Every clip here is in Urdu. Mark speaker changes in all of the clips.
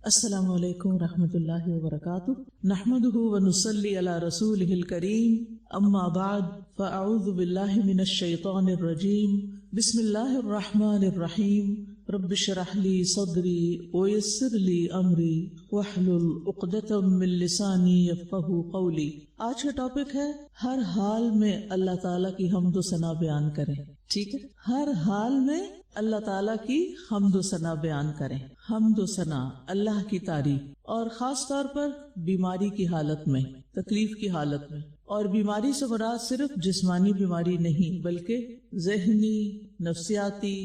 Speaker 1: السلام علیکم ورحمۃ اللہ وبرکاتہ نحمده ونصلی علی رسولہ الکریم اما بعد فاعوذ باللہ من الشیطان الرجیم بسم اللہ الرحمن الرحیم رب اشرح لی صدری ویسر لی امری واحلل عقدۃ من لسانی یفقہوا قولی۔ آج کا ٹاپک ہے ہر حال میں اللہ تعالیٰ کی حمد و ثنا بیان کریں۔ ٹھیک ہے، ہر حال میں اللہ تعالیٰ کی حمد و ثنا بیان کریں۔ حمد و ثنا، اللہ کی تعریف، اور خاص طور پر بیماری کی حالت میں، تکلیف کی حالت میں۔ اور بیماری سے مراد صرف جسمانی بیماری نہیں بلکہ ذہنی، نفسیاتی،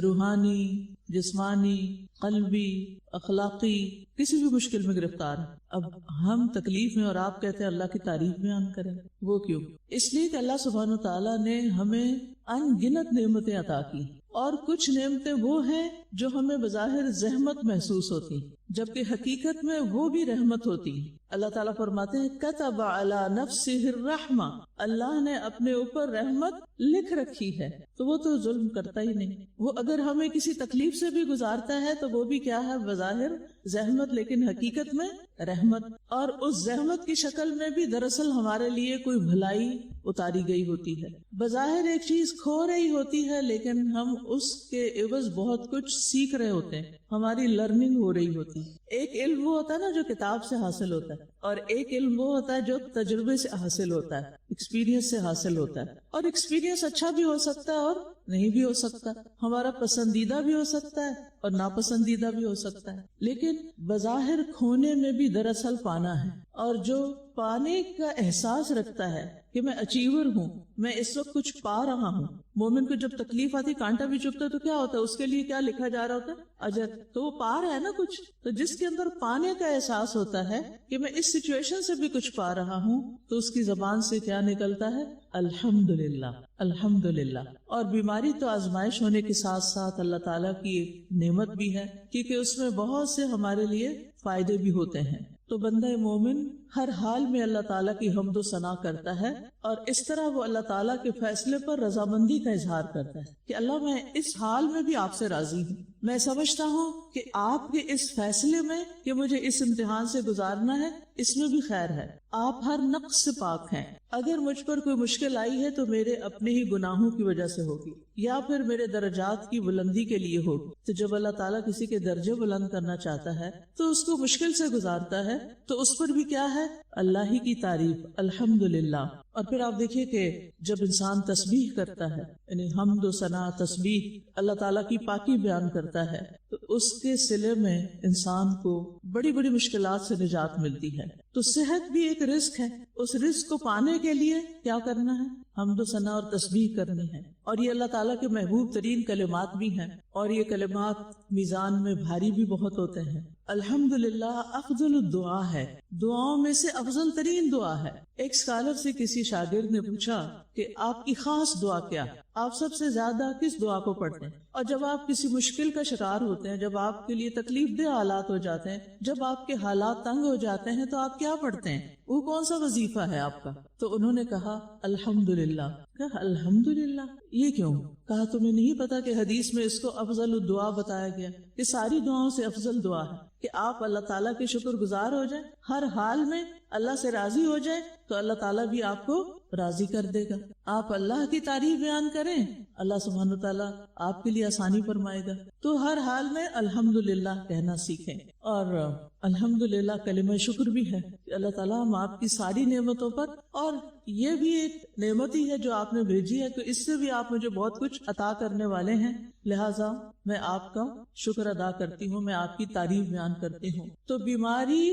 Speaker 1: روحانی، جسمانی، قلبی، اخلاقی، کسی بھی مشکل میں گرفتار ہے۔ اب ہم تکلیف میں اور آپ کہتے ہیں اللہ کی تعریف بیان کریں، وہ کیوں؟ اس لیے کہ اللہ سبحانہ و تعالیٰ نے ہمیں ان گنت نعمتیں عطا کی، اور کچھ نعمتیں وہ ہیں جو ہمیں بظاہر زحمت محسوس ہوتی جبکہ حقیقت میں وہ بھی رحمت ہوتی۔ اللہ تعالیٰ فرماتے ہیں کتب علی نفسہ الرحمہ، اللہ نے اپنے اوپر رحمت لکھ رکھی ہے، تو وہ تو ظلم کرتا ہی نہیں۔ وہ اگر ہمیں کسی تکلیف سے بھی گزارتا ہے تو وہ بھی کیا ہے؟ بظاہر زحمت، لیکن حقیقت میں رحمت۔ اور اس زحمت کی شکل میں بھی دراصل ہمارے لیے کوئی بھلائی اتاری گئی ہوتی ہے۔ بظاہر ایک چیز کھو رہی ہوتی ہے لیکن ہم اس کے عوض بہت کچھ سیکھ رہے ہوتے ہیں، ہماری لرننگ ہو رہی ہوتی ہے۔ ایک علم وہ ہوتا ہے نا جو کتاب سے حاصل ہوتا ہے، اور ایک علم وہ ہوتا ہے جو تجربے سے حاصل ہوتا ہے، ایکسپیرینس سے حاصل ہوتا ہے۔ اور ایکسپیرینس اچھا بھی ہو سکتا ہے اور نہیں بھی ہو سکتا، ہمارا پسندیدہ بھی ہو سکتا ہے اور ناپسندیدہ بھی ہو سکتا ہے، لیکن بظاہر کھونے میں بھی دراصل پانا ہے۔ اور جو پانے کا احساس رکھتا ہے کہ میں اچیور ہوں، میں اس وقت کچھ پا رہا ہوں۔ مومن کو جب تکلیف آتی، کانٹا بھی چبھتا ہے تو کیا ہوتا ہے؟ اس کے لیے کیا لکھا جا رہا ہوتا ہے؟ اجر۔ تو وہ پا رہا ہے نا کچھ۔ تو جس کے اندر پانے کا احساس ہوتا ہے کہ میں اس سچویشن سے بھی کچھ پا رہا ہوں، تو اس کی زبان سے کیا نکلتا ہے؟ الحمدللہ، الحمدللہ۔ اور بیماری تو آزمائش ہونے کے ساتھ ساتھ اللہ تعالیٰ کی ایک نعمت بھی ہے، کیونکہ اس میں بہت سے ہمارے لیے فائدے بھی ہوتے ہیں۔ تو بندہ مومن ہر حال میں اللہ تعالیٰ کی حمد و ثنا کرتا ہے، اور اس طرح وہ اللہ تعالیٰ کے فیصلے پر رضامندی کا اظہار کرتا ہے کہ اللہ میں اس حال میں بھی آپ سے راضی ہوں۔ میں سمجھتا ہوں کہ آپ کے اس فیصلے میں کہ مجھے اس امتحان سے گزارنا ہے، اس میں بھی خیر ہے۔ آپ ہر نقص سے پاک ہیں۔ اگر مجھ پر کوئی مشکل آئی ہے تو میرے اپنے ہی گناہوں کی وجہ سے ہوگی، یا پھر میرے درجات کی بلندی کے لیے ہوگی۔ تو جب اللہ تعالیٰ کسی کے درجے بلند کرنا چاہتا ہے تو اس کو مشکل سے گزارتا ہے، تو اس پر بھی کیا ہے؟ اللہ ہی کی تعریف، الحمدللہ۔ اور پھر آپ دیکھیے کہ جب انسان تسبیح کرتا ہے، یعنی حمد و ثنا، تسبیح، اللہ تعالیٰ کی پاکی بیان کرتا ہے، تو اس کے صلے میں انسان کو بڑی بڑی مشکلات سے نجات ملتی ہے۔ تو صحت بھی ایک رزق ہے، اس رزق کو پانے کے لیے کیا کرنا ہے؟ حمد و ثنا اور تسبیح کرنی ہے۔ اور یہ اللہ تعالیٰ کے محبوب ترین کلمات بھی ہیں، اور یہ کلمات میزان میں بھاری بھی بہت ہوتے ہیں۔ الحمدللہ افضل الدعا ہے، دعاؤں میں سے افضل ترین دعا ہے۔ ایک اسکالر سے کسی شاگرد نے پوچھا کہ آپ کی خاص دعا کیا؟ آپ سب سے زیادہ کس دعا کو پڑھتے ہیں؟ اور جب آپ کسی مشکل کا شکار ہوتے ہیں، جب آپ کے لیے تکلیف دہ حالات ہو جاتے ہیں، جب آپ کے حالات تنگ ہو جاتے ہیں، تو آپ کیا پڑھتے ہیں؟ وہ کون سا وظیفہ ہے آپ کا؟ تو انہوں نے کہا الحمدللہ۔ کہا الحمدللہ، یہ کیوں؟ کہا تمہیں نہیں پتا کہ حدیث میں اس کو افضل الدعا بتایا گیا، کہ ساری دعاؤں سے افضل دعا ہے کہ آپ اللہ تعالیٰ کے شکر گزار ہو جائیں، ہر حال میں اللہ سے راضی ہو جائیں، تو اللہ تعالیٰ بھی آپ کو راضی کر دے گا۔ آپ اللہ کی تعریف بیان کریں، اللہ سبحانہ و تعالیٰ آپ کے لیے آسانی فرمائے گا۔ تو ہر حال میں الحمدللہ کہنا سیکھیں۔ اور الحمدللہ کلمہ شکر بھی ہے کہ اللہ تعالیٰ ہم آپ کی ساری نعمتوں پر، اور یہ بھی ایک نعمت ہی ہے جو آپ نے بھیجی ہے، تو اس سے بھی آپ مجھے بہت کچھ عطا کرنے والے ہیں، لہٰذا میں آپ کا شکر ادا کرتی ہوں، میں آپ کی تعریف بیان کرتی ہوں۔ تو بیماری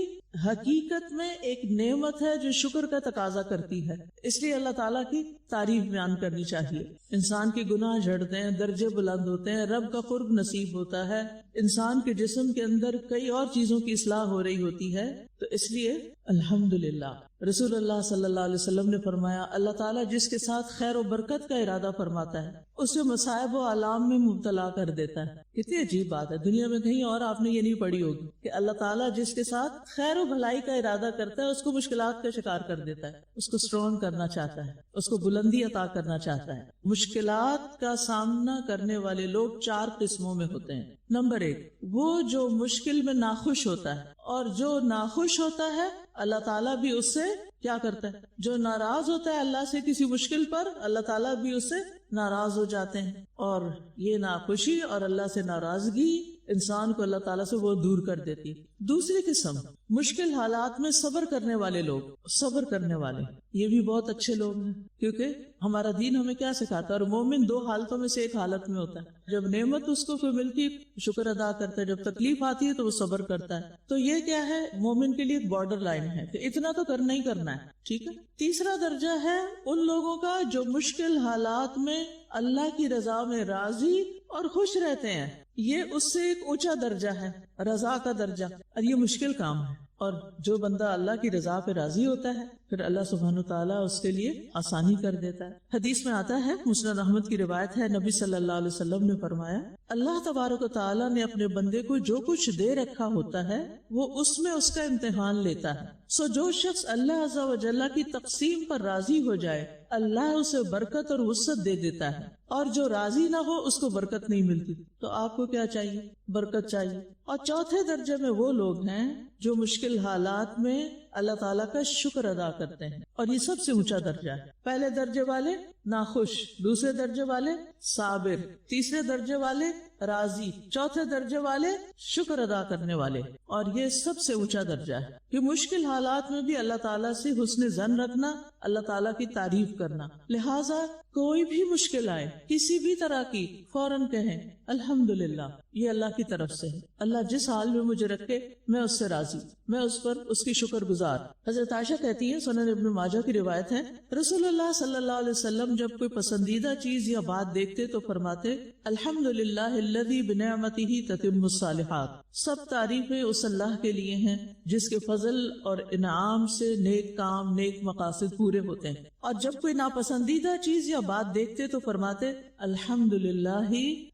Speaker 1: حقیقت میں ایک نعمت ہے جو شکر کا تقاضا کرتی ہے، اس لیے اللہ تعالیٰ کی تعریف بیان کرنی چاہیے۔ انسان کے گناہ جھڑتے ہیں، درجے بلند ہوتے ہیں، رب کا قرب نصیب ہوتا ہے، انسان کے جسم کے اندر کئی اور چیزوں کی اصلاح ہو رہی ہوتی ہے، تو اس لیے الحمدللہ۔ رسول اللہ صلی اللہ علیہ وسلم نے فرمایا اللہ تعالیٰ جس کے ساتھ خیر و برکت کا ارادہ فرماتا ہے اسے مصائب و آلام میں مبتلا کر دیتا ہے. کتنی عجیب بات ہے، دنیا میں کہیں اور آپ نے یہ نہیں پڑھی ہوگی کہ اللہ تعالیٰ جس کے ساتھ خیر و بھلائی کا ارادہ کرتا ہے اس کو مشکلات کا شکار کر دیتا ہے، اس کو اسٹرانگ کرنا چاہتا ہے، اس کو بلندی عطا کرنا چاہتا ہے. مشکلات کا سامنا کرنے والے لوگ 4 قسموں میں ہوتے ہیں. نمبر 1، وہ جو مشکل میں ناخوش ہوتا ہے، اور جو ناخوش ہوتا ہے اللہ تعالیٰ بھی اس سے کیا کرتا ہے، جو ناراض ہوتا ہے اللہ سے کسی مشکل پر، اللہ تعالیٰ بھی اس سے ناراض ہو جاتے ہیں. اور یہ ناخوشی اور اللہ سے ناراضگی انسان کو اللہ تعالیٰ سے وہ دور کر دیتی ہے. دوسری قسم، مشکل حالات میں صبر کرنے والے لوگ. صبر کرنے والے یہ بھی بہت اچھے لوگ ہیں، کیونکہ ہمارا دین ہمیں کیا سکھاتا ہے. اور مومن 2 حالتوں میں سے ایک حالت میں ہوتا ہے، جب نعمت اس کو کوئی ملتی شکر ادا کرتا ہے، جب تکلیف آتی ہے تو وہ صبر کرتا ہے. تو یہ کیا ہے، مومن کے لیے ایک بارڈر لائن ہے کہ اتنا تو کرنا ہی کرنا ہے. ٹھیک ہے. تیسرا درجہ ہے ان لوگوں کا جو مشکل حالات میں اللہ کی رضا میں راضی اور خوش رہتے ہیں. یہ اس سے ایک اونچا درجہ ہے، رضا کا درجہ، اور یہ مشکل کام ہے. اور جو بندہ اللہ کی رضا پہ راضی ہوتا ہے پھر اللہ سبحانہ وتعالیٰ اس کے لیے آسانی کر دیتا ہے. حدیث میں آتا ہے، مسند احمد کی روایت ہے، نبی صلی اللہ علیہ وسلم نے فرمایا، اللہ تبارک و تعالیٰ نے اپنے بندے کو جو کچھ دے رکھا ہوتا ہے وہ اس میں اس کا امتحان لیتا ہے. سو جو شخص اللہ عز و جل کی تقسیم پر راضی ہو جائے اللہ اسے برکت اور وسعت دے دیتا ہے، اور جو راضی نہ ہو اس کو برکت نہیں ملتی. تو آپ کو کیا چاہیے؟ برکت چاہیے. اور چوتھے درجے میں وہ لوگ ہیں جو مشکل حالات میں اللہ تعالیٰ کا شکر ادا کرتے ہیں، اور یہ سب سے اونچا درجہ ہے. پہلے درجے والے ناخوش، دوسرے درجے والے صابر، تیسرے درجے والے راضی، چوتھے درجے والے شکر ادا کرنے والے. اور یہ سب سے اونچا درجہ ہے کہ مشکل حالات میں بھی اللہ تعالیٰ سے حسن ظن رکھنا، اللہ تعالیٰ کی تعریف کرنا. لہٰذا کوئی بھی مشکل آئے کسی بھی طرح کی، فوراً کہیں الحمدللہ، یہ اللہ کی طرف سے ہے. اللہ جس حال میں مجھے رکھے میں اس سے راضی، میں اس پر اس کی شکر گزار. حضرت عائشہ کہتی ہیں، سنن ابن ماجہ کی روایت ہے، رسول اللہ صلی اللہ علیہ وسلم جب کوئی پسندیدہ چیز یا بات دیکھتے تو فرماتے الحمدللہ الذی بنعمتہ تتم الصالحات. سب تعریفیں اس اللہ کے لیے ہیں جس کے فضل اور انعام سے نیک کام، نیک مقاصد پورے ہوتے ہیں. اور جب کوئی ناپسندیدہ چیز یا بات دیکھتے تو فرماتے الحمدللہ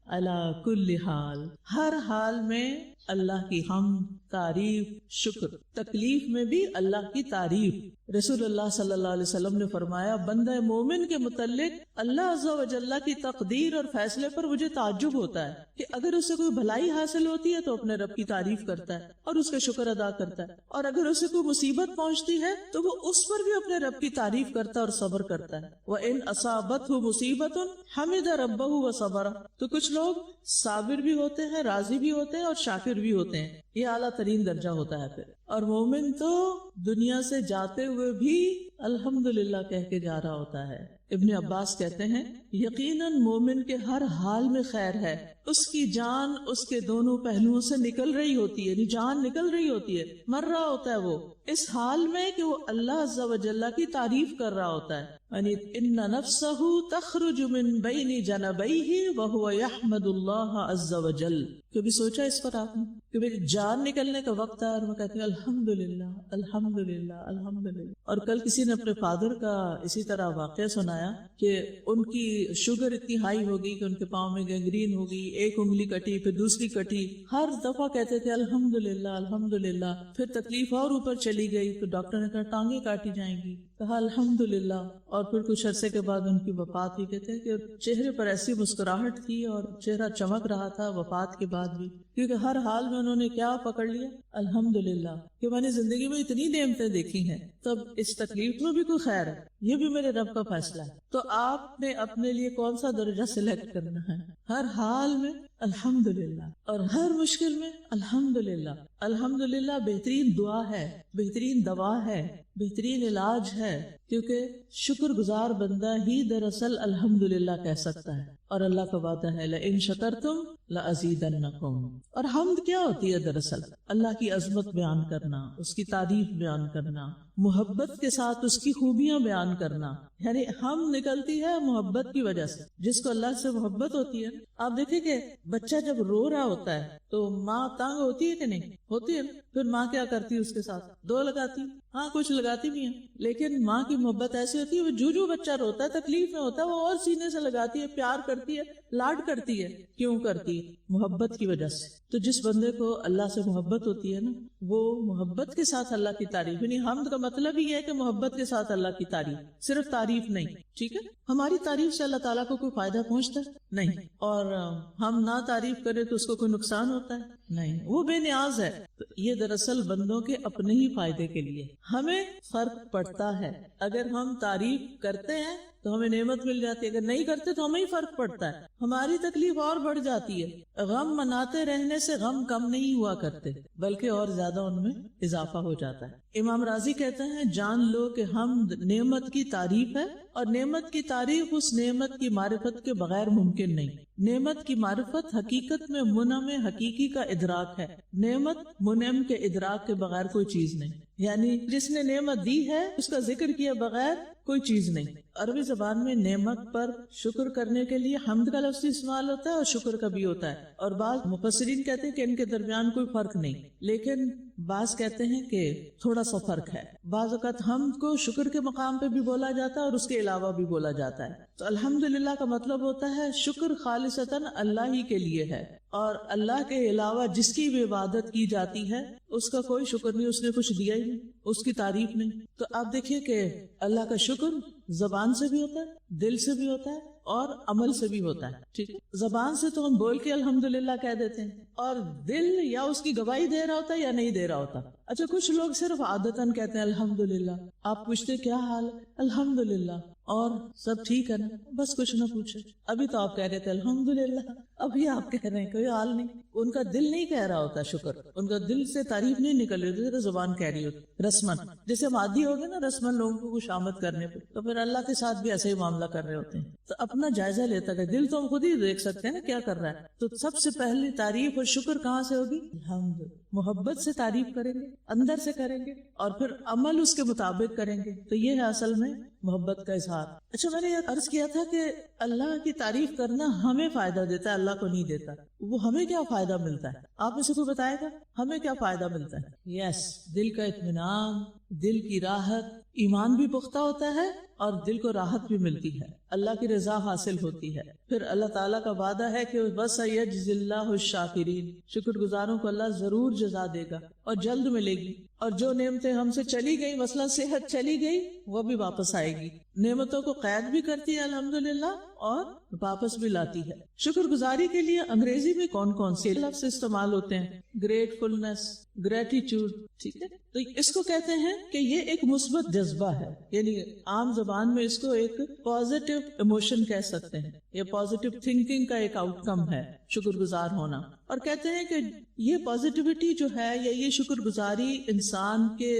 Speaker 1: علی کل حال. ہر حال میں اللہ کی حمد، تعریف، شکر. تکلیف میں بھی اللہ کی تعریف. رسول اللہ صلی اللہ علیہ وسلم نے فرمایا، بندہ مومن کے متعلق اللہ عز و جل کی تقدیر اور فیصلے پر مجھے تعجب ہوتا ہے کہ اگر اسے کوئی بھلائی حاصل ہوتی ہے تو اپنے رب کی تعریف کرتا ہے اور اس کا شکر ادا کرتا ہے، اور اگر اسے کوئی مصیبت پہنچتی ہے تو وہ اس پر بھی اپنے رب کی تعریف کرتا ہے اور صبر کرتا ہے. وَإِنْ أَصَابَتْهُ مُصِيبَةٌ حَمِدَ رَبَّهُ وَصَبَرَ. تو کچھ لوگ صابر بھی ہوتے ہیں، راضی بھی ہوتے ہیں اور شاکر بھی ہوتے ہیں. یہ اعلیٰ ترین درجہ ہوتا ہے پھر. اور مومن تو دنیا سے جاتے ہوئے بھی الحمدللہ کہہ کے جا رہا ہوتا ہے. ابن عباس کہتے ہیں، یقیناً مومن کے ہر حال میں خیر ہے، اس کی جان اس کے دونوں پہلوؤں سے نکل رہی ہوتی ہے، یعنی جان نکل رہی ہوتی ہے، مر رہا ہوتا ہے وہ اس حال میں کہ وہ اللہ عز و جل کی تعریف کر رہا ہوتا ہے. یعنی ان نفسہ تخرج من بین جنبیہ وہو یحمد اللہ عز و جل. کبھی سوچا اس پر آپ نے کہ میری جان نکلنے کا وقت ہے اور میں کہتی ہوں الحمدللہ الحمدللہ الحمدللہ. اور کل کسی نے اپنے فادر کا اسی طرح واقعہ سنایا کہ ان کی شوگر اتنی ہائی ہو گئی کہ ان کے پاؤں میں گینگرین ہو گئی، ایک انگلی کٹی پھر دوسری کٹی. ہر دفعہ کہتے تھے الحمدللہ الحمدللہ. پھر تکلیف اور اوپر چلی گئی تو ڈاکٹر نے کہا ٹانگیں کاٹی جائیں گی، کہا الحمدللہ. اور پھر کچھ عرصے کے بعد ان کی وفات ہوئی. کہتے ہیں کہ چہرے پر ایسی مسکراہٹ تھی اور چہرہ چمک رہا تھا وفات کے بعد بھی، کیونکہ ہر حال میں انہوں نے کیا پکڑ لیا؟ الحمدللہ. کہ میں نے زندگی میں اتنی نعمتیں دیکھی ہیں، تب اس تکلیف میں بھی کوئی خیر ہے، یہ بھی میرے رب کا فیصلہ ہے. تو آپ نے اپنے لیے کون سا درجہ سلیکٹ کرنا ہے؟ ہر حال میں الحمدللہ اور ہر مشکل میں الحمدللہ. الحمدللہ بہترین دعا ہے، بہترین دوا ہے، بہترین علاج ہے، کیونکہ شکر گزار بندہ ہی دراصل الحمدللہ کہہ سکتا ہے. اور اللہ کا وعدہ ہے لئن شکرتم لازیدنکم. اور حمد کیا ہوتی ہے دراصل؟ اللہ کی عظمت بیان کرنا، اس کی تعریف بیان کرنا، محبت کے ساتھ اس کی خوبیاں بیان کرنا. یعنی ہم نکلتی ہے محبت کی وجہ سے. جس کو اللہ سے محبت ہوتی ہے، آپ دیکھیں کہ بچہ جب رو رہا ہوتا ہے تو ماں تنگ ہوتی ہے کہ نہیں؟ ہوتی ہے نا. پھر ماں کیا کرتی ہے اس کے ساتھ؟ 2 لگاتی. ہاں کچھ لگاتی بھی ہیں، لیکن ماں کی محبت ایسی ہوتی ہے، وہ جو بچہ روتا ہے تکلیف میں ہوتا ہے وہ اور سینے سے لگاتی ہے، پیار کرتی ہے، لاڈ کرتی ہے. کیوں کرتی ہے؟ محبت کی وجہ سے. تو جس بندے کو اللہ سے محبت ہوتی ہے نا، وہ محبت کے ساتھ اللہ کی تعریف، یعنی حمد کا مطلب ہی ہے کہ محبت کے ساتھ اللہ کی تعریف، صرف تعریف نہیں. ٹھیک ہے، ہماری تعریف سے اللہ تعالیٰ کو کوئی فائدہ پہنچتا ہے؟ نہیں. اور ہم نہ تعریف کریں تو اس کو کوئی نقصان ہوتا ہے؟ نہیں. وہ بے نیاز ہے. تو یہ دراصل بندوں کے اپنے ہی فائدے کے لیے. ہمیں فرق پڑتا ہے، اگر ہم تعریف کرتے ہیں تو ہمیں نعمت مل جاتی ہے، اگر نہیں کرتے تو ہمیں ہی فرق پڑتا ہے، ہماری تکلیف اور بڑھ جاتی ہے. غم مناتے رہنے سے غم کم نہیں ہوا کرتے، بلکہ اور زیادہ ان میں اضافہ ہو جاتا ہے. امام راضی کہتے ہیں، جان لو کہ حمد نعمت کی تعریف ہے، اور نعمت کی تعریف اس نعمت کی معرفت کے بغیر ممکن نہیں. نعمت کی معرفت حقیقت میں منعم حقیقی کا ادراک ہے. نعمت منعم کے ادراک کے بغیر کوئی چیز نہیں. یعنی جس نے نعمت دی ہے اس کا ذکر کیے بغیر کوئی چیز نہیں. عربی زبان میں نعمت پر شکر کرنے کے لیے حمد کا لفظ استعمال ہوتا ہے اور شکر کا بھی ہوتا ہے، اور بعض مفسرین کہتے ہیں کہ ان کے درمیان کوئی فرق نہیں، لیکن بعض کہتے ہیں کہ تھوڑا سا فرق ہے. بعض اوقات حمد کو شکر کے مقام پہ بھی بولا جاتا ہے اور اس کے علاوہ بھی بولا جاتا ہے. تو الحمدللہ کا مطلب ہوتا ہے شکر خالصتاً اللہ ہی کے لیے ہے، اور اللہ کے علاوہ جس کی بھی عبادت کی جاتی ہے اس کا کوئی شکر نہیں، اس نے کچھ دیا ہی نہیں، اس کی تعریف نہیں. تو آپ دیکھیے کہ اللہ کا شکر زبان سے بھی ہوتا ہے، دل سے بھی ہوتا ہے اور عمل سے بھی ہوتا ہے. ٹھیک ہے، زبان سے تو ہم بول کے الحمدللہ کہہ دیتے ہیں، اور دل یا اس کی گواہی دے رہا ہوتا ہے یا نہیں دے رہا ہوتا. اچھا، کچھ لوگ صرف عادتاً کہتے ہیں الحمدللہ. آپ پوچھتے کیا حال ہے؟ الحمدللہ. اور سب ٹھیک ہے نا؟ بس کچھ نہ پوچھے. ابھی تو آپ کہہ رہے تھے الحمدللہ، ابھی آپ کہہ رہے ہیں کوئی حال نہیں. ان کا دل نہیں کہہ رہا ہوتا شکر، ان کا دل سے تعریف نہیں نکل رہی ہوتی، زبان کہہ رہی ہوتی رسمن. جیسے ہم عادی ہو گئے نا رسمن لوگوں کو خوش آمد کرنے پہ، تو پھر اللہ کے ساتھ بھی ایسے ہی معاملہ کر رہے ہوتے ہیں. تو اپنا جائزہ لیتا ہے، دل تو ہم خود ہی دیکھ سکتے ہیں نا کیا کر رہا ہے. تو سب سے پہلی تعریف اور شکر کہاں سے ہوگی؟ الحمد. محبت سے تعریف کریں گے، اندر سے کریں گے، اور پھر عمل اس کے مطابق کریں گے. تو یہ ہے اصل میں محبت کا اظہار. اچھا، میں نے یہ عرض کیا تھا کہ اللہ کی تعریف کرنا ہمیں فائدہ دیتا ہے، اللہ کو نہیں دیتا. وہ ہمیں کیا فائدہ ملتا ہے؟ آپ میں سے کوئی بتائے گا ہمیں کیا فائدہ ملتا ہے؟ یس، دل کا اطمینان، دل کی راحت. ایمان بھی پختہ ہوتا ہے اور دل کو راحت بھی ملتی ہے، اللہ کی رضا حاصل ہوتی ہے. پھر اللہ تعالیٰ کا وعدہ ہے کہ بس یجزی اللہ الشاکرین، شکر گزاروں کو اللہ ضرور جزا دے گا اور جلد ملے گی. اور جو نعمتیں ہم سے چلی گئی، مثلا صحت چلی گئی، وہ بھی واپس آئے گی. نعمتوں کو قید بھی کرتی ہے الحمدللہ اور واپس بھی لاتی ہے. شکر گزاری کے لیے انگریزی میں کون سے لفظ استعمال ہوتے ہیں؟ Gratefulness, gratitude. ٹھیک ہے، تو اس کو کہتے ہیں کہ یہ ایک مثبت جذبہ ہے، یعنی عام زبان میں اس کو ایک پازیٹیو ایموشن کہہ سکتے ہیں، یا پازیٹیو تھنکنگ کا ایک آؤٹ کم ہے شکر گزار ہونا. اور کہتے ہیں کہ یہ پازیٹیوٹی جو ہے یا یہ شکر گزاری انسان کے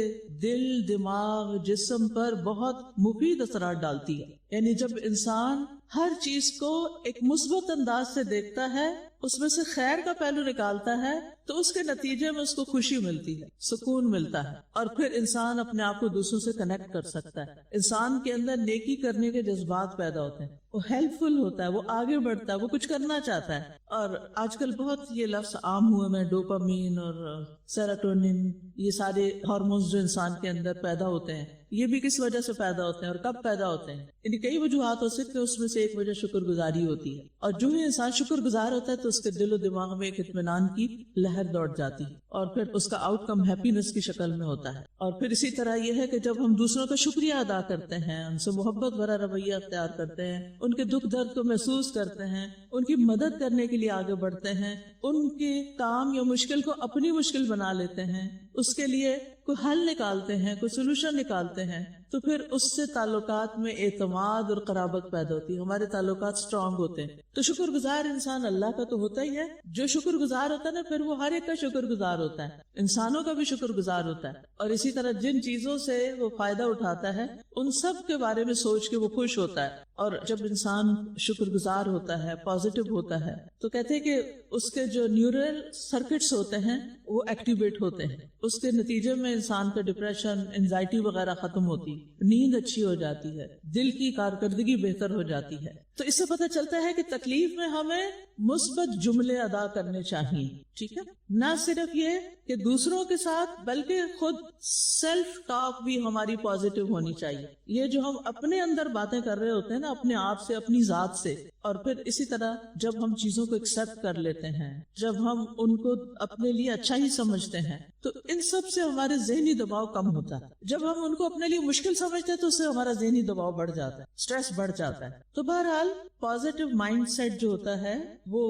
Speaker 1: دل، دماغ، جسم پر بہت مفید اثرات ڈالتی ہے. یعنی جب انسان ہر چیز کو ایک مثبت انداز سے دیکھتا ہے، اس میں سے خیر کا پہلو نکالتا ہے، تو اس کے نتیجے میں اس کو خوشی ملتی ہے، سکون ملتا ہے، اور پھر انسان اپنے آپ کو دوسروں سے کنیکٹ کر سکتا ہے. انسان کے اندر نیکی کرنے کے جذبات پیدا ہوتے ہیں، وہ ہیلپ فل ہوتا ہے، وہ آگے بڑھتا ہے، وہ کچھ کرنا چاہتا ہے. اور آج کل بہت یہ لفظ عام ہوئے میں، ڈوپامین اور سیروٹونن، یہ سارے ہارمونز جو انسان کے اندر پیدا ہوتے ہیں، یہ بھی کس وجہ سے پیدا ہوتے ہیں اور کب پیدا ہوتے ہیں؟ یعنی کئی وجوہات ہو سکتے ہیں، اس میں سے ایک وجہ شکر گزاری ہوتی ہے. اور جو ہی انسان شکر گزار ہوتا ہے تو اس کے دل و دماغ میں ایک اطمینان کی لہر دوڑ جاتی ہے، اور پھر اس کا آؤٹ کم ہیپینس کی شکل میں ہوتا ہے. اور پھر اسی طرح یہ ہے کہ جب ہم دوسروں کا شکریہ ادا کرتے ہیں، ان سے محبت بھرا رویہ اختیار کرتے ہیں، ان کے دکھ درد کو محسوس کرتے ہیں، ان کی مدد کرنے کے لیے آگے بڑھتے ہیں، ان کے کام یا مشکل کو اپنی مشکل بنا لیتے ہیں، اس کے لیے کوئی حل نکالتے ہیں، کوئی سولوشن نکالتے ہیں، تو پھر اس سے تعلقات میں اعتماد اور قرابت پیدا ہوتی ہے، ہمارے تعلقات سٹرونگ ہوتے ہیں. تو شکر گزار انسان اللہ کا تو ہوتا ہی ہے. جو شکر گزار ہوتا ہے نا، پھر وہ ہر ایک کا شکر گزار ہوتا ہے، انسانوں کا بھی شکر گزار ہوتا ہے. اور اسی طرح جن چیزوں سے وہ فائدہ اٹھاتا ہے ان سب کے بارے میں سوچ کے وہ خوش ہوتا ہے. اور جب انسان شکر گزار ہوتا ہے، پازیٹیو ہوتا ہے، تو کہتے ہیں کہ اس کے جو نیورل سرکٹس ہوتے ہیں وہ ایکٹیویٹ ہوتے ہیں. اس کے نتیجے میں انسان کا ڈپریشن، انزائٹی وغیرہ ختم ہوتی، نیند اچھی ہو جاتی ہے، دل کی کارکردگی بہتر ہو جاتی ہے. تو اس سے پتہ چلتا ہے کہ تکلیف میں ہمیں مثبت جملے ادا کرنے چاہیے. ٹھیک ہے, نہ صرف یہ کہ دوسروں کے ساتھ بلکہ خود سیلف ٹاک بھی ہماری پازیٹیو ہونی چاہیے. یہ جو ہم اپنے اندر باتیں کر رہے ہوتے ہیں نا اپنے آپ سے, اپنی ذات سے, اور پھر اسی طرح جب ہم چیزوں کو ایکسپٹ کر لیتے ہیں, جب ہم ان کو اپنے لیے اچھا ہی سمجھتے ہیں, تو ان سب سے ہمارے ذہنی دباؤ کم ہوتا ہے. جب ہم ان کو اپنے لیے مشکل سمجھتے ہیں تو اس سے ہمارا ذہنی دباؤ بڑھ جاتا ہے, اسٹریس بڑھ جاتا ہے. تو بہرحال پازیٹیو مائنڈ سیٹ جو ہوتا ہے وہ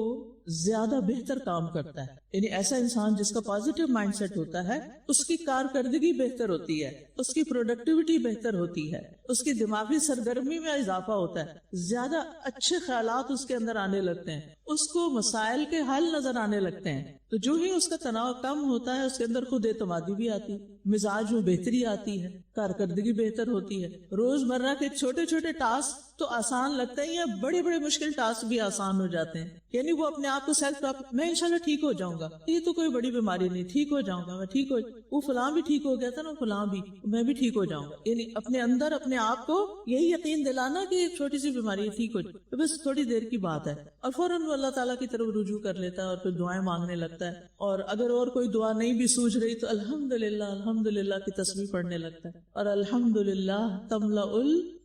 Speaker 1: زیادہ بہتر کام کرتا ہے. یعنی ایسا انسان جس کا پازیٹیو مائنڈ سیٹ ہوتا ہے اس کی کارکردگی بہتر ہوتی ہے, اس کی پروڈکٹیوٹی بہتر ہوتی ہے, اس کی دماغی سرگرمی میں اضافہ ہوتا ہے, زیادہ اچھے خیالات اس کے اندر آنے لگتے ہیں, اس کو مسائل کے حل نظر آنے لگتے ہیں. تو جو ہی اس کا تناؤ کم ہوتا ہے اس کے اندر خود اعتمادی بھی آتی ہے, مزاج میں بہتری آتی ہے, کارکردگی بہتر ہوتی ہے. روز مرہ کے چھوٹے چھوٹے ٹاسک تو آسان لگتے ہیں, یا بڑے بڑے مشکل ٹاسک بھی آسان ہو جاتے ہیں. یعنی وہ اپنے آپ کو سیلف ٹاک, میں انشاءاللہ ٹھیک ہو جاؤں گا, یہ تو کوئی بڑی بیماری نہیں, ٹھیک ہو جاؤں گا, میں ٹھیک ہو, وہ فلاں بھی ٹھیک ہو گیا تھا نا, فلاں بھی, میں بھی ٹھیک ہو جاؤں گا. یعنی اپنے اندر اپنے آپ کو یہی یقین دلانا کہ ایک چھوٹی سی بیماری ہے, ٹھیک ہو جائے, بس تھوڑی دیر کی بات ہے, اور فوراً وہ اللہ تعالیٰ کی طرف رجوع کر لیتا ہے اور پھر دعائیں مانگنے لگتا ہے. اور اگر اور کوئی دعا نہیں بھی سوجھ رہی تو الحمدللہ کی تسبیح پڑھنے لگتا ہے, اور الحمدللہ تملأ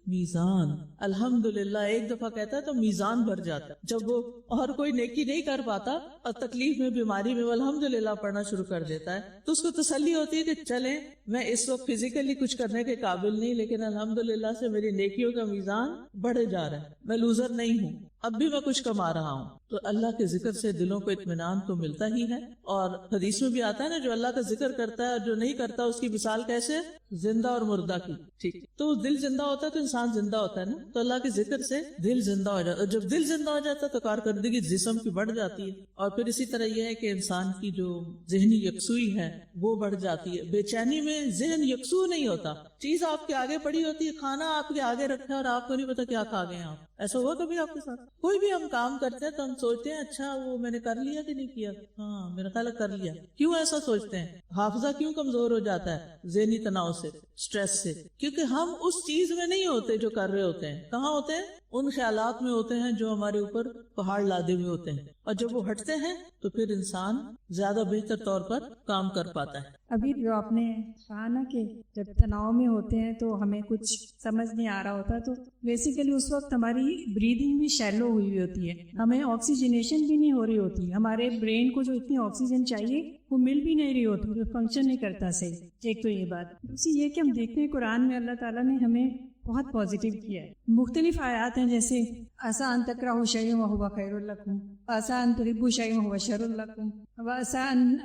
Speaker 1: میزان, الحمدللہ ایک دفعہ کہتا ہے تو میزان بھر جاتا ہے. جب وہ اور کوئی نیکی نہیں کر پاتا اور تکلیف میں بیماری میں وہ الحمدللہ پڑھنا شروع کر دیتا ہے تو اس کو تسلی ہوتی ہے کہ چلیں میں اس وقت فزیکلی کچھ کرنے کے قابل نہیں, لیکن الحمدللہ سے میری نیکیوں کا میزان بڑھے جا رہا ہے, میں لوزر نہیں ہوں, اب بھی میں کچھ کما رہا ہوں. تو اللہ کے ذکر سے دلوں کو اطمینان تو ملتا ہی ہے. اور حدیث میں بھی آتا ہے نا, جو اللہ کا ذکر کرتا ہے اور جو نہیں کرتا اس کی مثال کیسے, زندہ اور مردہ کی. ٹھیک, تو دل زندہ ہوتا ہے تو انسان زندہ ہوتا ہے نا, تو اللہ کے ذکر سے دل زندہ ہو جاتا ہے. جب دل زندہ ہو جاتا ہے تو کارکردگی جسم کی بڑھ جاتی ہے, اور پھر اسی طرح یہ ہے کہ انسان کی جو ذہنی یکسوئی ہے وہ بڑھ جاتی ہے. بے چینی میں ذہن یکسو نہیں ہوتا, چیز آپ کے آگے پڑی ہوتی ہے, کھانا آپ کے آگے رکھا ہے اور آپ کو نہیں پتا کیا کھا گئے آپ. ایسا ہوا کبھی آپ کے ساتھ؟ کوئی بھی ہم کام کرتے ہیں تو ہم سوچتے ہیں اچھا وہ میں نے کر لیا کہ نہیں کیا, ہاں میرا خیال ہے کر لیا. کیوں ایسا سوچتے ہیں؟ حافظہ کیوں کمزور ہو جاتا ہے ذہنی تناؤ سے, اسٹریس سے, کیونکہ ہم اس چیز میں نہیں ہوتے جو کر رہے ہوتے ہیں. کہاں ہوتے ہیں؟ ان خیالات میں ہوتے ہیں جو ہمارے اوپر پہاڑ لادے ہوئے ہوتے ہیں, اور جب وہ ہٹتے ہیں تو پھر انسان زیادہ بہتر طور پر کام کر پاتا ہے.
Speaker 2: ابھی جو آپ نے کہا نا کہ جب تناؤ میں ہوتے ہیں تو ہمیں کچھ سمجھ نہیں آ رہا ہوتا, تو بیسیکلی اس وقت ہماری بریدنگ بھی شیلو ہوئی ہوتی ہے, ہمیں آکسیجنیشن بھی نہیں ہو رہی ہوتی, ہمارے برین کو جو اتنی آکسیجن چاہیے وہ مل بھی نہیں رہی ہوتی, وہ فنکشن نہیں کرتا صحیح. ایک تو یہ بات. دوسری یہ کہ ہم دیکھتے ہیں قرآن میں اللہ تعالیٰ نے ہمیں بہت پازیٹیو کیا ہے. مختلف آیات ہیں, جیسے عسیٰ ان تکرہوا شیئا وہو خیر لکم, عسیٰ ان تحبوا شیئا وہو شر لکم, وعسیٰ ان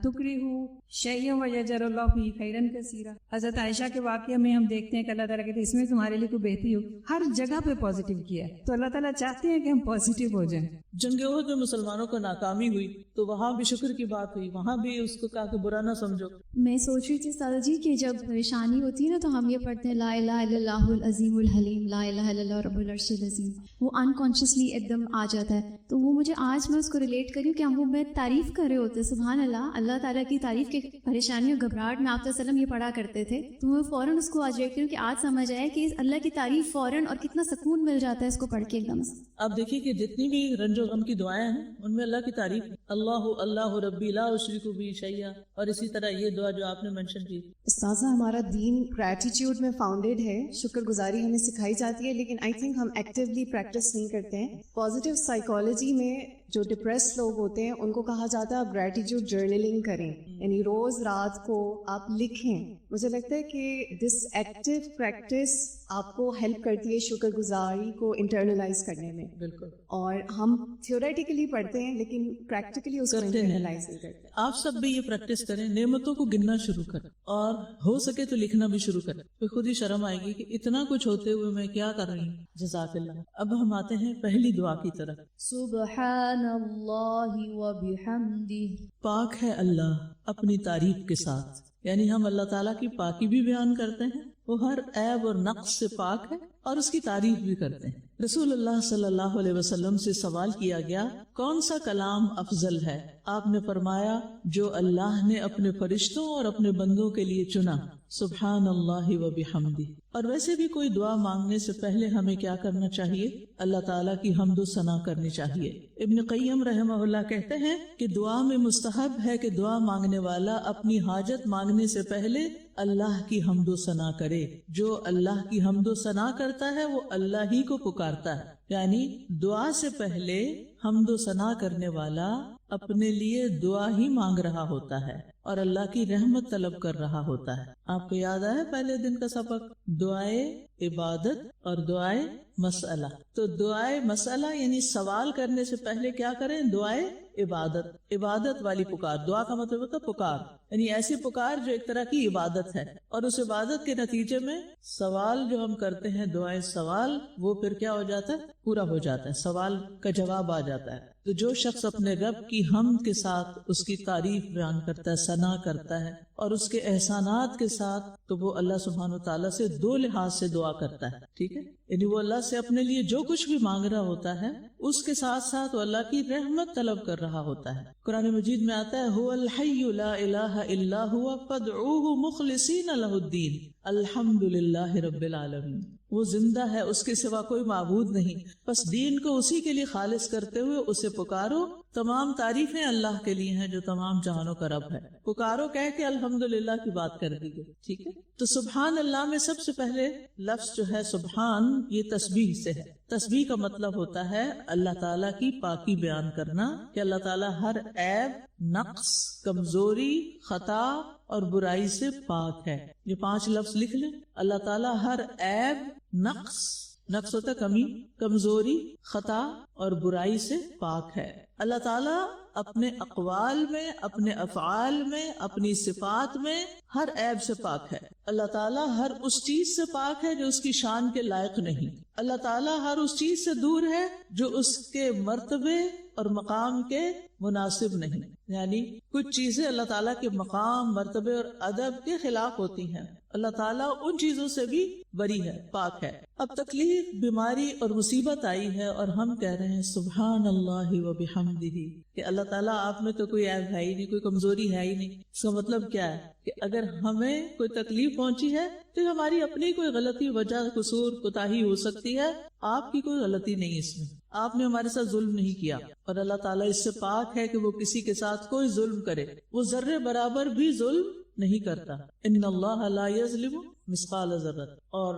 Speaker 2: تکرہوا شیئا ویجعل اللہ فیہ خیرا کثیرا. حضرت عائشہ کے واقعے میں ہم دیکھتے ہیں کہ اللہ تعالیٰ کہتے ہیں اس میں تمہارے لیے کوئی بہتری ہو. ہر جگہ پہ پازیٹیو کیا ہے, تو اللہ تعالیٰ چاہتے ہیں کہ ہم پازیٹیو ہو جائیں.
Speaker 1: جنگ احد میں مسلمانوں کو ناکامی ہوئی تو وہاں بھی شکر کی بات ہوئی, وہاں بھی اس کو کہا کہ برا نہ سمجھو.
Speaker 3: میں سوچ رہی تھی سادہ جی کہ جب پریشانی ہوتی ہے نا تو ہم یہ پڑھتے ہیں لا الہ الا اللہ العظیم الحلیم, لا الہ الا اللہ رب العرش العظیم, وہ انکانشیسلی ایک دم آ جاتا ہے. تو وہ مجھے آج میں اس کو ریلیٹ کری کہ ہم وہ میں تعریف کر رہے ہوتے, سبحان اللہ, اللہ تعالیٰ کی تعریف کے پریشانیوں گھبراہٹ میں آپ صلی اللہ علیہ وسلم یہ پڑھا کرتے تھے, تو میں فوراً اس کو آج دیکھتی ہوں کہ آج سمجھ آیا کہ اللہ کی تعریف فوراً, اور کتنا سکون مل جاتا ہے اس کو پڑھ کے ایک دم سے.
Speaker 1: آپ دیکھیے کہ جتنی بھی رنج و غم کی دعائیں ہیں ان میں اللہ کی تعریف, اللہ ربی لا اشرک بہ شیئا, اور اسی طرح یہ دعا جو آپ نے مینشن کی.
Speaker 4: استاذہ, ہمارا دین گریٹیٹیوڈ میں فاؤنڈیڈ ہے, شکر گزاری ہمیں سکھائی جاتی ہے, لیکن آئی تھنک ہم ایکٹیولی پریکٹس نہیں کرتے ہیں. پازیٹیو سائیکالوجی میں جو ڈپریس لوگ ہوتے ہیں ان کو کہا جاتا ہے آپ گریٹیٹیوڈ جرنلنگ کریں, یعنی روز رات کو آپ لکھیں. مجھے لگتا ہے کہ دس ایکٹیو پریکٹس آپ کو ہیلپ کرتی ہے شکر گزاری کو انٹرنلائز کرنے میں.
Speaker 1: بالکل.
Speaker 4: اور ہم تھیوریٹیکلی پڑھتے ہیں لیکن پریکٹیکلی اس کو انٹرنلائز نہیں کرتے.
Speaker 1: آپ سب بھی یہ پریکٹس کریں, نعمتوں کو گننا شروع کریں, اور ہو سکے تو لکھنا بھی شروع کریں. پھر خود ہی شرم آئے گی کہ اتنا کچھ ہوتے ہوئے میں کیا کر رہی ہوں. جزاک اللہ. اب ہم آتے ہیں پہلی دعا کی طرف.
Speaker 3: سبحان اللہ و بحمدہ,
Speaker 1: پاک ہے اللہ اپنی تعریف کے ساتھ, یعنی ہم اللہ تعالیٰ کی پاکی بھی بیان کرتے ہیں, وہ ہر عیب اور نقص سے پاک ہے, اور اس کی تعریف بھی کرتے ہیں. رسول اللہ صلی اللہ علیہ وسلم سے سوال کیا گیا کون سا کلام افضل ہے؟ آپ نے فرمایا جو اللہ نے اپنے فرشتوں اور اپنے بندوں کے لیے چنا. سبحان اللہ و بحمدہ. اور ویسے بھی کوئی دعا مانگنے سے پہلے ہمیں کیا کرنا چاہیے؟ اللہ تعالیٰ کی حمد و ثنا کرنی چاہیے. ابن قیم رحمہ اللہ کہتے ہیں کہ دعا میں مستحب ہے کہ دعا مانگنے والا اپنی حاجت مانگنے سے پہلے اللہ کی حمد و ثنا کرے. جو اللہ کی حمد و ثنا کرتا ہے وہ اللہ ہی کو پکارتا ہے. یعنی دعا سے پہلے حمد و ثنا کرنے والا اپنے لیے دعا ہی مانگ رہا ہوتا ہے اور اللہ کی رحمت طلب کر رہا ہوتا ہے. آپ کو یاد آیا پہلے دن کا سبق دعائے عبادت اور دعائے مسئلہ. تو دعائے مسئلہ یعنی سوال کرنے سے پہلے کیا کریں؟ دعائے عبادت. عبادت والی پکار. دعا کا مطلب ہوتا ہے پکار، یعنی ایسی پکار جو ایک طرح کی عبادت ہے، اور اس عبادت کے نتیجے میں سوال جو ہم کرتے ہیں دعائے سوال وہ پھر کیا ہو جاتا ہے؟ پورا ہو جاتا ہے، سوال کا جواب آ جاتا ہے. تو جو شخص اپنے رب کی حمد کے ساتھ اس کی تعریف بیان کرتا ہے، ثنا کرتا ہے اور اس کے احسانات کے ساتھ، تو وہ اللہ سبحانہ وتعالیٰ سے دو لحاظ سے دعا کرتا ہے. ٹھیک ہے، یعنی وہ اللہ سے اپنے لیے جو کچھ بھی مانگ رہا ہوتا ہے اس کے ساتھ ساتھ وہ اللہ کی رحمت طلب کر رہا ہوتا ہے. قرآن مجید میں آتا ہے هو الحی لا الہ الا هو فادعوه مخلصین لہ الدین الحمد للہ رب العالمین. وہ زندہ ہے، اس کے سوا کوئی معبود نہیں، بس دین کو اسی کے لیے خالص کرتے ہوئے اسے پکارو. تمام تعریفیں اللہ کے لیے ہیں جو تمام جہانوں کا رب ہے. پکارو کہہ کے الحمدللہ کی بات کر دی گئی. ٹھیک ہے، تو سبحان اللہ میں سب سے پہلے لفظ جو ہے سبحان، یہ تسبیح سے ہے. تسبیح کا مطلب ہوتا ہے اللہ تعالیٰ کی پاکی بیان کرنا، کہ اللہ تعالیٰ ہر عیب، نقص، کمزوری، خطا اور برائی سے پاک ہے. یہ 5 لفظ لکھ لیں. اللہ تعالیٰ ہر عیب، نقص ہوتا کمی، کمزوری، خطا اور برائی سے پاک ہے. اللہ تعالیٰ اپنے اقوال میں، اپنے افعال میں، اپنی صفات میں ہر عیب سے پاک ہے. اللہ تعالیٰ ہر اس چیز سے پاک ہے جو اس کی شان کے لائق نہیں. اللہ تعالیٰ ہر اس چیز سے دور ہے جو اس کے مرتبے اور مقام کے مناسب نہیں. یعنی کچھ چیزیں اللہ تعالیٰ کے مقام، مرتبے اور ادب کے خلاف ہوتی ہیں. اللہ تعالیٰ ان چیزوں سے بھی بری ہے، پاک ہے. اب تکلیف، بیماری اور مصیبت آئی ہے اور ہم کہہ رہے ہیں سبحان اللہ و بحمدہ، کہ اللہ تعالیٰ آپ میں تو کوئی عیب ہے ہی نہیں، کوئی کمزوری ہے ہی نہیں. اس کا مطلب کیا ہے کہ اگر ہمیں کوئی تکلیف پہنچی ہے تو ہماری اپنی کوئی غلطی، وجہ، قصور، کوتاہی ہو سکتی ہے. آپ کی کوئی غلطی نہیں اس میں، آپ نے ہمارے ساتھ ظلم نہیں کیا. اور اللہ تعالیٰ اس سے پاک ہے کہ وہ کسی کے ساتھ کوئی ظلم کرے. وہ ذرے برابر بھی ظلم نہیں کرتا. ان اللہ لا یظلم مثقال ذرہ. اور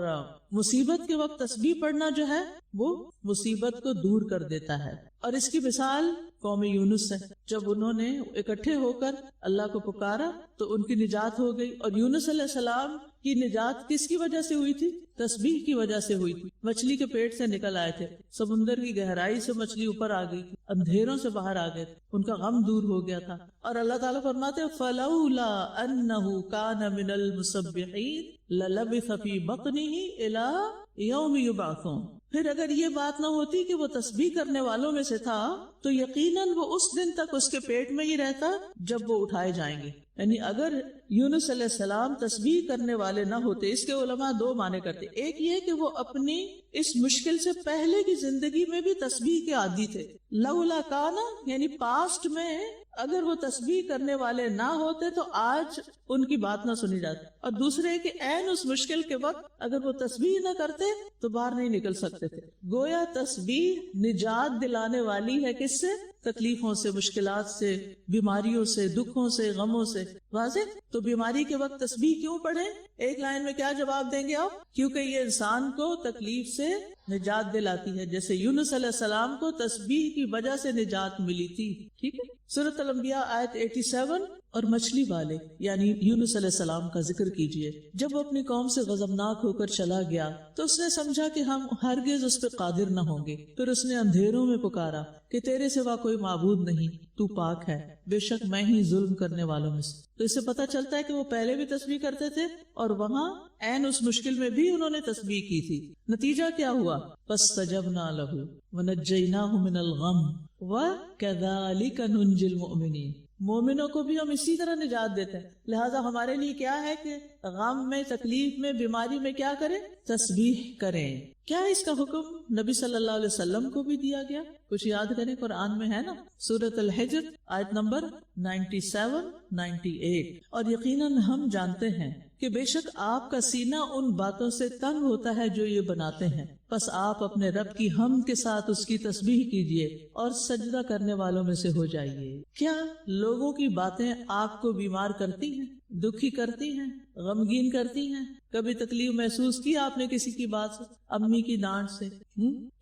Speaker 1: مصیبت کے وقت تسبیح پڑھنا جو ہے وہ مصیبت کو دور کر دیتا ہے. اور اس کی مثال قوم یونس ہے. جب انہوں نے اکٹھے ہو کر اللہ کو پکارا تو ان کی نجات ہو گئی. اور یونس علیہ السلام کی نجات کس کی وجہ سے ہوئی تھی؟ تسبیح کی وجہ سے ہوئی تھی. مچھلی کے پیٹ سے نکل آئے تھے، سمندر کی گہرائی سے مچھلی اوپر آ گئی تھی، اندھیروں سے باہر آ گئے تھے، ان کا غم دور ہو گیا تھا. اور اللہ تعالیٰ فرماتے فلولا انہ کان من المسبحین للبث فی بطنہ الی یوم یبعثون. پھر اگر یہ بات نہ ہوتی کہ وہ تسبیح کرنے والوں میں سے تھا تو یقیناً وہ اس دن تک اس کے پیٹ میں ہی رہتا جب وہ اٹھائے جائیں گے. یعنی اگر یونس علیہ السلام تسبیح کرنے والے نہ ہوتے، اس کے علماء 2 معنی کرتے. ایک یہ کہ وہ اپنی اس مشکل سے پہلے کی زندگی میں بھی تسبیح کے عادی تھے. لولا کانا یعنی پاسٹ میں اگر وہ تسبیح کرنے والے نہ ہوتے تو آج ان کی بات نہ سنی جاتی. اور دوسرے کہ عین اس مشکل کے وقت اگر وہ تسبیح نہ کرتے تو باہر نہیں نکل سکتے تھے. گویا تسبیح نجات دلانے والی ہے کس سے؟ تکلیفوں سے، مشکلات سے، بیماریوں سے، دکھوں سے، غموں سے. واضح؟ تو بیماری کے وقت تسبیح کیوں پڑھیں؟ ایک لائن میں کیا جواب دیں گے آپ؟ کیونکہ یہ انسان کو تکلیف سے نجات دلاتی ہے، جیسے یونس علیہ السلام کو تسبیح کی وجہ سے نجات ملی تھی. ٹھیک ہے. سورۃ الانبیاء آیت 87. اور مچھلی والے یعنی یونس علیہ السلام کا ذکر کیجئے. جب وہ اپنی قوم سے غضبناک ہو کر چلا گیا تو اس نے سمجھا کہ ہم ہرگز اس پہ قادر نہ ہوں گے. پھر اس نے اندھیروں میں پکارا کہ تیرے سوا کوئی معبود نہیں، تو پاک ہے، بے شک میں ہی ظلم کرنے والوں میں سے. تو اس سے پتہ چلتا ہے کہ وہ پہلے بھی تسبیح کرتے تھے اور وہاں عین اس مشکل میں بھی انہوں نے تسبیح کی تھی. نتیجہ کیا ہوا؟ فاستجبنا له ونجیناہ من الغم وکذالک ننجی المؤمنین. مومنوں کو بھی ہم اسی طرح نجات دیتے ہیں. لہٰذا ہمارے لیے کیا ہے کہ غم میں، تکلیف میں، بیماری میں کیا کریں؟ تسبیح کریں. کیا اس کا حکم نبی صلی اللہ علیہ وسلم کو بھی دیا گیا؟ کچھ یاد کریں، قرآن میں ہے نا، سورۃ الحجر آیت نمبر 97 98. اور یقیناً ہم جانتے ہیں کہ بے شک آپ کا سینہ ان باتوں سے تنگ ہوتا ہے جو یہ بناتے ہیں، پس آپ اپنے رب کی حمد کے ساتھ اس کی تسبیح کیجئے اور سجدہ کرنے والوں میں سے ہو جائیے. کیا لوگوں کی باتیں آپ کو بیمار کرتی ہیں، دکھی کرتی ہیں، غمگین کرتی ہیں؟ کبھی تکلیف محسوس کی آپ نے کسی کی بات سے، امی کی ڈانٹ سے،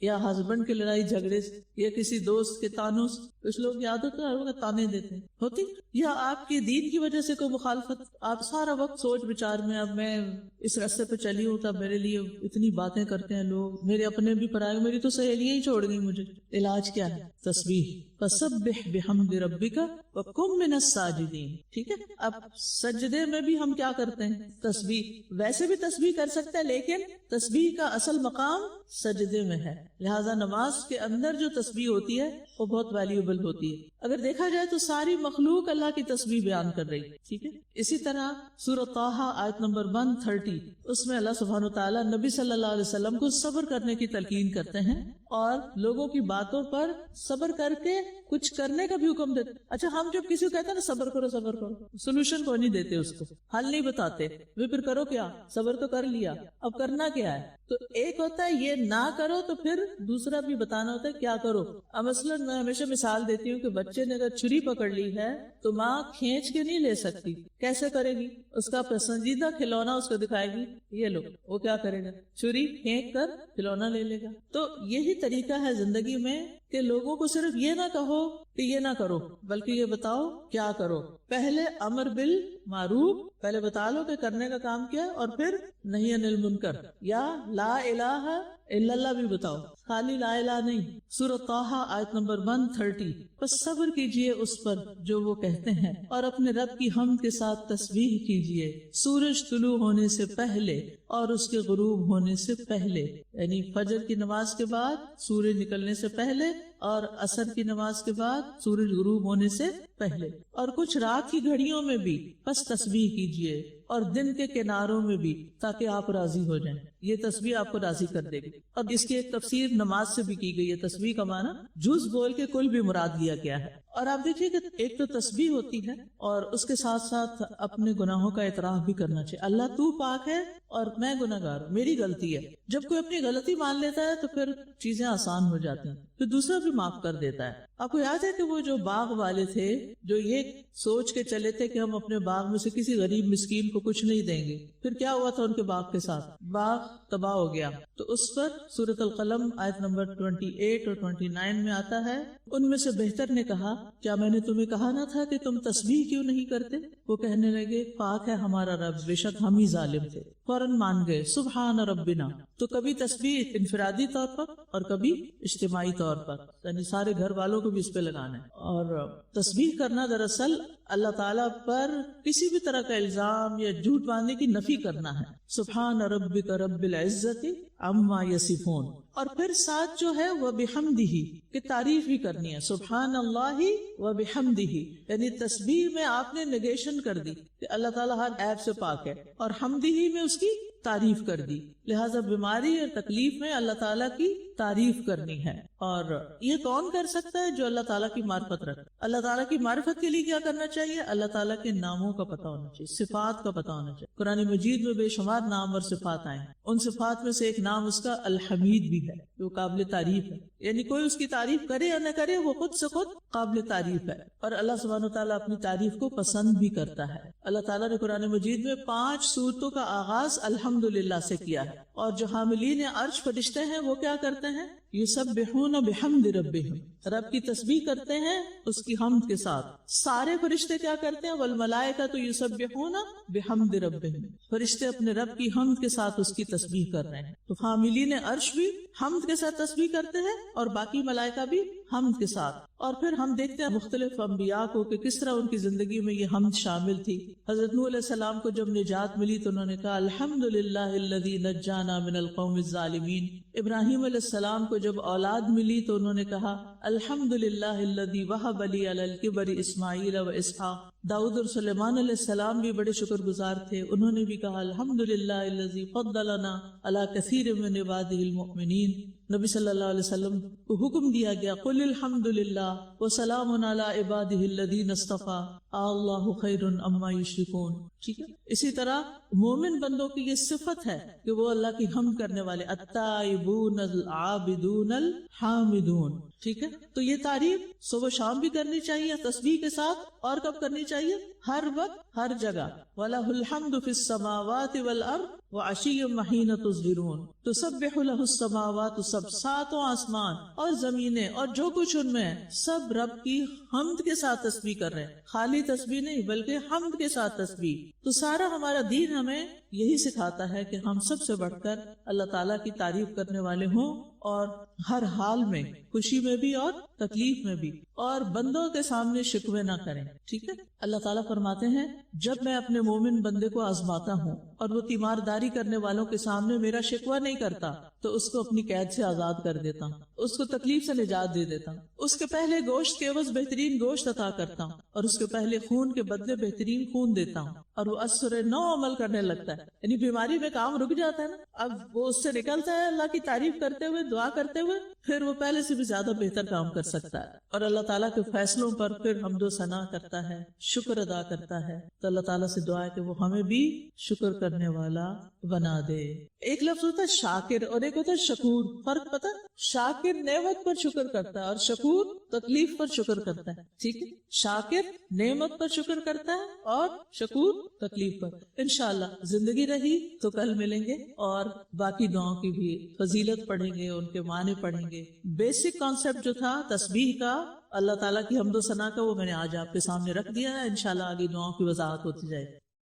Speaker 1: یا ہسبینڈ کی لڑائی جھگڑے سے، یا کسی دوست کے تانوں سے؟ کچھ لوگ یاد ہوتا ہے تانے دیتے ہیں، ہوتی؟ یا آپ کے دین کی وجہ سے کوئی مخالفت، آپ سارا وقت سوچ بچار میں، اب میں اس راستے پہ چلی ہوں تب میرے لیے اتنی باتیں کرتے ہیں لوگ، میرے اپنے بھی پرائے، میری تو سہیلیاں ہی چھوڑ گئی مجھے. علاج کیا ہے؟ تسبیح. فسبح بحمد ربک وکن من الساجدین. ٹھیک ہے، اب سجدے میں بھی ہم کیا کرتے ہیں؟ تسبیح. ویسے بھی تسبیح کر سکتے ہیں لیکن تسبیح کا اصل مقام سجدے میں ہے. لہٰذا نماز کے اندر جو تسبیح ہوتی ہے وہ بہت ویلیوبل ہوتی ہے. اگر دیکھا جائے تو ساری مخلوق اللہ کی تسبیح بیان کر رہی ہے. ٹھیک ہے، اسی طرح سورۃ طٰہٰ آیت نمبر 130، اس میں اللہ سبحانہ وتعالیٰ نبی صلی اللہ علیہ وسلم کو صبر کرنے کی تلقین کرتے ہیں اور لوگوں کی باتوں پر صبر کر کے کچھ کرنے کا بھی حکم دیتے. اچھا، ہم جب کسی کو کہتے ہیں نا صبر کرو صبر کرو، سولوشن کو نہیں دیتے، اس کو حل نہیں بتاتے، وہ پھر کرو کیا؟ صبر تو کر لیا، اب کرنا کیا ہے؟ تو ایک ہوتا ہے یہ نہ کرو، تو پھر دوسرا بھی بتانا ہوتا ہے کیا کرو. اب مثلاً میں ہمیشہ مثال دیتی ہوں کہ بچے نے اگر چھری پکڑ لی ہے تو ماں کھینچ کے نہیں لے سکتی. کیسے کرے گی؟ اس کا پسندیدہ کھلونا اس کو دکھائے گی، یہ لو، وہ کیا کرے گا؟ چھری پھینک کر کھلونا لے لے گا. تو یہی طریقہ ہے زندگی میں کہ لوگوں کو صرف یہ نہ کہو کہ یہ نہ کرو، بلکہ یہ بتاؤ کیا کرو. پہلے امر بالمعروف، پہلے بتا لو کہ کرنے کا کام کیا ہے، اور پھر نہی عن المنکر، یا لا الہ الا اللہ بھی بتاؤ، خالی لا الہ نہیں. سورۃ طٰہٰ آیت نمبر 130. بس صبر کیجئے اس پر جو وہ کہتے ہیں اور اپنے رب کی حمد کے ساتھ تسبیح کیجئے سورج طلوع ہونے سے پہلے اور اس کے غروب ہونے سے پہلے، یعنی فجر کی نماز کے بعد، سورج نکلنے سے پہلے، اور عصر کی نماز کے بعد سورج غروب ہونے سے پہلے، اور کچھ رات کی گھڑیوں میں بھی بس تسبیح کیجئے، اور دن کے کناروں میں بھی، تاکہ آپ راضی ہو جائیں. یہ تسبیح آپ کو راضی کر دے گی. اب اس کی ایک تفسیر نماز سے بھی کی گئی ہے. تسبیح کا معنی جز بول کے کل بھی مراد لیا گیا ہے. اور آپ دیکھیے کہ ایک تو تسبیح ہوتی ہے اور اس کے ساتھ ساتھ اپنے گناہوں کا اعتراف بھی کرنا چاہیے. اللہ تو پاک ہے اور میں گناہگار ہوں، میری غلطی ہے. جب کوئی اپنی غلطی مان لیتا ہے تو پھر چیزیں آسان ہو جاتی ہیں، پھر دوسرا بھی معاف کر دیتا ہے. آپ کو یاد ہے کہ وہ جو باغ والے تھے جو یہ سوچ کے چلے تھے کہ ہم اپنے باغ میں سے کسی غریب مسکین کو کچھ نہیں دیں گے، پھر کیا ہوا تھا ان کے باغ کے ساتھ؟ باغ تباہ ہو گیا. تو اس پر سورۃ القلم آیت نمبر 28 اور 29 میں آتا ہے، ان میں سے بہتر نے کہا، کیا میں نے تمہیں کہا نہ تھا کہ تم تسبیح کیوں نہیں کرتے؟ وہ کہنے لگے، پاک ہے ہمارا رب، بے شک ہم ہی ظالم تھے. فوراً مان گئے، سبحان ربنا. تو کبھی تسبیح انفرادی طور پر اور کبھی اجتماعی طور پر، یعنی سارے گھر والوں کو بھی اس پہ لگانا ہے. اور تسبیح کرنا دراصل اللہ تعالیٰ پر کسی بھی طرح کا الزام یا جھوٹ باندھنے کی نفی کرنا ہے. سبحان ربک رب العزت عما یصفون. اور پھر ساتھ جو ہے وہ بحمدہ کہ تعریف بھی کرنی ہے. سبحان اللہ و بحمدہ، یعنی تسبیح میں آپ نے نیگیشن کر دی کہ اللہ تعالیٰ ہر عیب سے پاک ہے، اور حمدہ میں اس کی تعریف کر دی. لہٰذا بیماری اور تکلیف میں اللہ تعالیٰ کی تعریف کرنی ہے. اور یہ کون کر سکتا ہے؟ جو اللہ تعالیٰ کی معرفت رکھے. اللہ تعالیٰ کی معرفت کے لیے کیا کرنا چاہیے؟ اللہ تعالیٰ کے ناموں کا پتہ ہونا چاہیے، صفات کا پتہ ہونا چاہیے. قرآن مجید میں بے شمار نام اور صفات آئے ہیں. ان صفات میں سے ایک نام اس کا الحمید بھی ہے، جو قابل تعریف ہے. یعنی کوئی اس کی تعریف کرے یا نہ کرے، وہ خود سے خود قابل تعریف ہے. اور اللہ سبحانہ وتعالیٰ اپنی تعریف کو پسند بھی کرتا ہے. اللہ تعالیٰ نے قرآن مجید میں 5 سورتوں کا آغاز الحمدللہ سے کیا ہے. اور جو حاملین عرش فرشتے ہیں وہ کیا کرتے ہیں؟ یسبحون بحمد ربہم، رب کی تسبیح کرتے ہیں اس کی حمد کے ساتھ. سارے فرشتے کیا کرتے ہیں؟ والملائکۃ یسبحون بحمد ربہم، فرشتے اپنے رب کی حمد کے ساتھ اس کی تسبیح کر رہے ہیں. تو حاملین عرش بھی حمد کے ساتھ تسبیح کرتے ہیں اور باقی ملائکہ بھی حمد کے ساتھ. اور پھر ہم دیکھتے ہیں مختلف انبیاء کو کہ کس طرح ان کی زندگی میں یہ حمد شامل تھی. حضرت نوح علیہ السلام کو جب نجات ملی تو انہوں نے کہا الحمدللہ الذی نجانا من القوم الظالمین. ابراہیم علیہ السلام کو جب اولاد ملی تو انہوں نے کہا الحمدللہ الذی وہب لی علی الکبر اسماعیل و اسحاق. داؤد اور سلیمان علیہ السلام بھی بڑے شکر گزار تھے، انہوں نے بھی کہا الحمدللہ الذی فضلنا علی کثیر من عبادہ المؤمنین. نبی صلی اللہ علیہ وسلم کو حکم دیا گیا قل الحمدللہ وسلام علی عبادہ الذین اصطفیٰ اللہ خیر اما یشرکون. ٹھیک ہے، اسی طرح مومن بندوں کی یہ صفت ہے کہ وہ اللہ کی حمد کرنے والے، التائبون العابدون الحامدون. ٹھیک ہے، تو یہ تعریف صبح شام بھی کرنی چاہیے تسبیح کے ساتھ. اور کب کرنی چاہیے؟ ہر وقت ہر جگہ. وَلَهُ الْحَمْدُ فِي السَّمَاوَاتِ وَالْأَرْضِ وَعَشِيًّا وَحِينَ تُظْهِرُونَ. تُسَبِّحُ لَهُ السَّمَاوَاتُ، سب ساتوں آسمان اور زمینیں اور جو کچھ ان میں ہے سب رب کی حمد کے ساتھ تسبیح کر رہے ہیں. خالی تسبیح نہیں بلکہ حمد کے ساتھ تسبیح. تو سارا ہمارا دین ہمیں یہی سکھاتا ہے کہ ہم سب سے بڑھ کر اللہ تعالیٰ کی تعریف کرنے والے ہوں، اور ہر حال میں، خوشی میں بھی اور تکلیف میں بھی، اور بندوں کے سامنے شکوے نہ کریں. ٹھیک ہے، اللہ تعالیٰ فرماتے ہیں جب میں اپنے مومن بندے کو آزماتا ہوں اور وہ تیمارداری کرنے والوں کے سامنے میرا شکوہ نہیں کرتا تو اس کو اپنی قید سے آزاد کر دیتا ہوں، اس کو تکلیف سے نجات دے دیتا ہوں، اس کے پہلے گوشت کے عوض بہترین گوشت عطا کرتا ہوں، اور اس کے پہلے خون کے بدلے بہترین خون دیتا ہوں، اور وہ اثر نو عمل کرنے لگتا ہے. یعنی بیماری میں کام رک جاتا ہے نا، اب وہ اس سے نکلتا ہے اللہ کی تعریف کرتے ہوئے، دعا کرتے ہوئے، پھر وہ پہلے سے بھی زیادہ بہتر کام کر سکتا ہے، اور اللہ تعالیٰ کے فیصلوں پر پھر حمد و ثنا کرتا ہے، شکر ادا کرتا ہے. تو اللہ تعالیٰ سے دعا ہے کہ وہ ہمیں بھی شکر کرنے والا بنا دے. ایک لفظ ہوتا ہے شاکر اور ایک ہوتا ہے شکور. فرق پتہ؟ شاکر نعمت پر شکر کرتا ہے اور شکور تکلیف پر شکر کرتا ہے. ٹھیک ہے، شاکر نعمت پر شکر کرتا ہے اور شکور تکلیف پر. انشاءاللہ زندگی رہی تو کل ملیں گے اور باقی دعاؤں کی بھی فضیلت پڑھیں گے، ان کے معنی پڑھیں گے. بیسک کانسیپٹ جو تھا تسبیح کا، اللہ تعالیٰ کی حمد و ثنا کا، وہ میں نے آج آپ کے سامنے رکھ دیا ہے. انشاءاللہ آگے دعاؤں کی وضاحت ہوتی جائے.